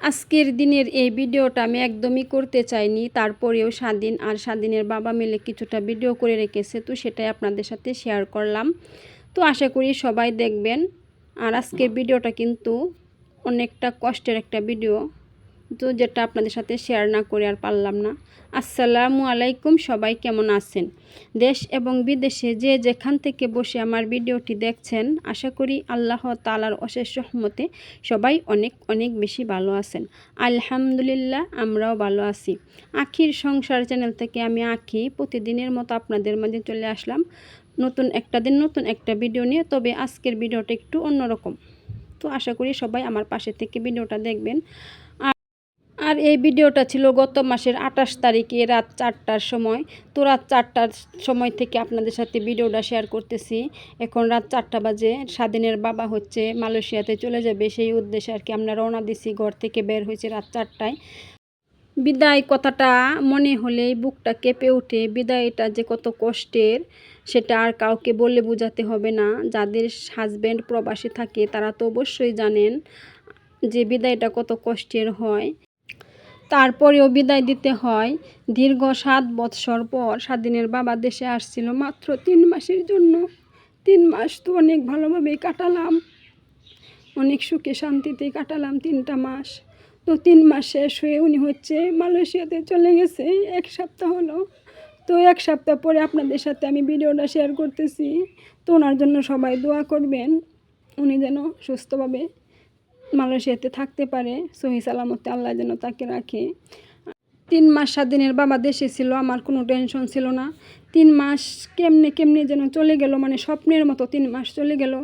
আজকের দিনের এই ভিডিওটা আমি একদমই করতে চাইনি, তারপরেও স্বাধীন আর স্বাধীনের বাবা মিলে কিছুটা ভিডিও করে রেখেছে, তো সেটাই আপনাদের সাথে শেয়ার করলাম। তো আশা করি সবাই দেখবেন। আর আজকের ভিডিওটা কিন্তু অনেকটা কষ্টের একটা ভিডিও, তো যেটা আপনাদের সাথে শেয়ার না করে আর পারলাম না। আসসালামু আলাইকুম, সবাই কেমন আছেন? দেশ এবং বিদেশে যে যেখান থেকে বসে আমার ভিডিওটি দেখছেন, আশা করি আল্লাহ তাআলার অশেষ রহমতে সবাই অনেক অনেক বেশি ভালো আছেন। আলহামদুলিল্লাহ, আমরাও ভালো আছি। আখির সংসার চ্যানেল থেকে আমি আখি প্রতিদিনের মতো আপনাদের মাঝে চলে আসলাম নতুন একটা ভিডিও নিয়ে। তবে আজকের ভিডিওটা একটু অন্যরকম, তো আশা করি সবাই আমার পাশে থেকে ভিডিওটা দেখবেন। আর এই ভিডিওটা ছিল গত মাসের 28 তারিখে রাত 4টার সময়। তো রাত 4টার সময় থেকে আপনাদের সাথে ভিডিওটা শেয়ার করতেছি। এখন রাত 4টা বাজে। স্বাধীনের বাবা হচ্ছে মালয়েশিয়াতে চলে যাবে, সেই উদ্দেশ্যে আর কি আমরা রওনা দিছি। ঘর থেকে বের হয়েছে রাত 4টায়। বিদায় কথাটা মনে হলেই বুকটা কেঁপে ওঠে। বিদায়টা যে কত কষ্টের সেটা আর কাউকে বলে বোঝাতে হবে না। যাদের হাজব্যান্ড প্রবাসী থাকে তারা তো অবশ্যই জানেন যে বিদায়টা কত কষ্টের হয়। তারপরেও বিদায় দিতে হয়। দীর্ঘ 7 বৎসর পর স্বাধীনের বাবা দেশে আসছিল মাত্র 3 মাসের জন্য। 3 মাস তো অনেক ভালোভাবেই কাটালাম, অনেক সুখে শান্তিতেই কাটালাম 3টা মাস। তো 3 মাস শেষ হয়ে উনি হচ্ছে মালয়েশিয়াতে চলে গেছে। 1 সপ্তাহ হলো। তো 1 সপ্তাহ পরে আপনাদের সাথে আমি ভিডিওটা শেয়ার করতেছি। তো ওনার জন্য সবাই দোয়া করবেন, উনি যেন সুস্থভাবে মালয়েশিয়াতে থাকতে পারে, সহি সালামতে আল্লাহ যেন তাকে রাখে। 3 মাস স্বাধীনের বাবা দেশে ছিল, আমার কোনো টেনশন ছিল না। 3 মাস কেমনে যেন চলে গেল, মানে স্বপ্নের মতো 3 মাস চলে গেল,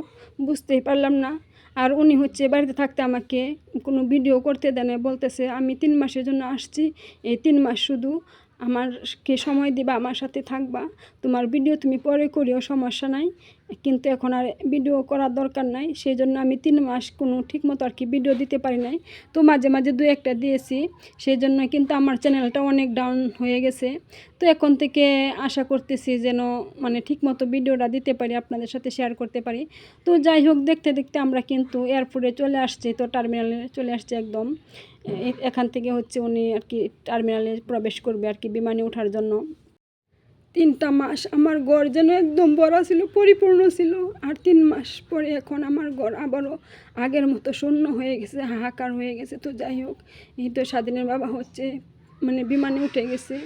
বুঝতেই পারলাম না। আর উনি হচ্ছে বাড়িতে থাকতে আমাকে কোনো ভিডিও করতে দেয় না, বলতেছে আমি 3 মাসের জন্য আসছি, এই 3 মাস শুধু আমারকে সময় দিবা, আমার সাথে থাকবা, তোমার ভিডিও তুমি পরে করিও, সমস্যা নাই, কিন্তু এখন আর ভিডিও করার দরকার নাই। সেই জন্য আমি 3 মাস কোনো ঠিকমতো আর কি ভিডিও দিতে পারি নাই। তো মাঝে মাঝে 2-1টা দিয়েছি, সেই জন্য কিন্তু আমার চ্যানেলটা অনেক ডাউন হয়ে গেছে। তো এখন থেকে আশা করতেছি যেন মানে ঠিকমতো ভিডিওটা দিতে পারি, আপনাদের সাথে শেয়ার করতে পারি। তো যাই হোক, দেখতে দেখতে আমরা কিন্তু এয়ারপোর্টে চলে আসছি। তো টার্মিনালে চলে আসছে একদম। এখান থেকে হচ্ছে উনি আর কি টার্মিনালে প্রবেশ করবে আর কি বিমানে ওঠার জন্য। 3টা মাস আমার ঘর যেন একদম ভরা ছিল, পরিপূর্ণ ছিল। আর 3 মাস পরে এখন আমার ঘর আবারও আগের মতো শূন্য হয়ে গেছে, হাহাকার হয়ে গেছে। তো যাই হোক, এই তো স্বাধীনের বাবা হচ্ছে মানে বিমানে উঠে গেছে,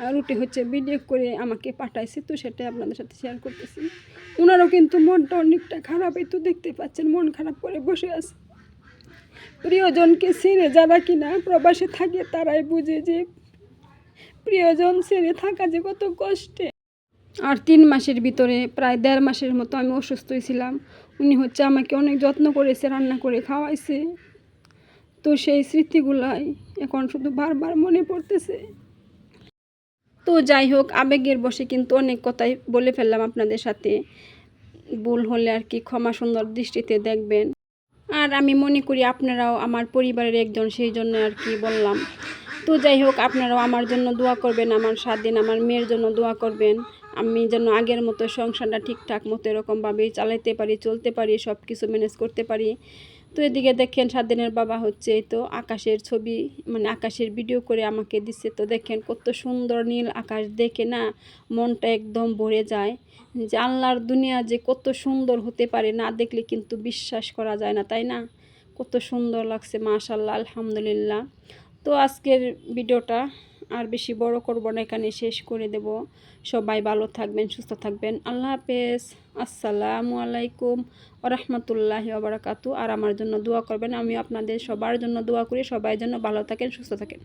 আর উঠে হচ্ছে ভিডিও করে আমাকে পাঠাইছে। তো সেটাই আপনাদের সাথে শেয়ার করতেছি। ওনারও কিন্তু মনটা অনেকটা খারাপ, এই তো দেখতে পাচ্ছেন মন খারাপ করে বসে আছে। প্রিয়জনকে ছেড়ে যারা কিনা প্রবাসে থাকে তারাই বুঝে যে প্রিয়জন ছেড়ে থাকা যে কত কষ্টে। আর 3 মাসের ভিতরে প্রায় 1.5 মাসের মতো আমি অসুস্থ ছিলাম। উনি হচ্ছে আমাকে অনেক যত্ন করেছে, রান্না করে খাওয়াইছে। তো সেই স্মৃতিগুলাই এখন শুধু বারবার মনে পড়তেছে। তো যাই হোক, আবেগের বশে কিন্তু অনেক কথাই বলে ফেললাম আপনাদের সাথে। ভুল হলে আর কি ক্ষমা সুন্দর দৃষ্টিতে দেখবেন। আর আমি মনে করি আপনারাও আমার পরিবারের একজন, সেই জন্য আর কি বললাম। তো যাই হোক, আপনারাও আমার জন্য দোয়া করবেন, আমার স্বাধীন আমার মেয়ের জন্য দোয়া করবেন। আমি যেন আগের মতো সংসারটা ঠিকঠাক মতো এরকমভাবেই চালাইতে পারি, চলতে পারি, সব কিছু ম্যানেজ করতে পারি। তো এদিকে দেখেন স্বাধীনের বাবা হচ্ছে এই তো আকাশের ছবি, মানে আকাশের ভিডিও করে আমাকে দিচ্ছে। তো দেখেন কত সুন্দর নীল আকাশ, দেখে না মনটা একদম ভরে যায় যে আল্লাহর দুনিয়া যে কত সুন্দর হতে পারে, না দেখলে কিন্তু বিশ্বাস করা যায় না, তাই না? কত সুন্দর লাগছে, মাশাআল্লাহ, আলহামদুলিল্লাহ। তো আজকের ভিডিওটা আর বেশি বড় করব না, এখানে শেষ করে দেব। সবাই ভালো থাকবেন, সুস্থ থাকবেন। আল্লাহ হাফেজ। আসসালামু আলাইকুম ওয়া রাহমাতুল্লাহি ওয়া বারাকাতুহু। আর আমার জন্য দোয়া করবেন, আমিও আপনাদের সবার জন্য দোয়া করি, সবাই যেন ভালো থাকেন, সুস্থ থাকেন।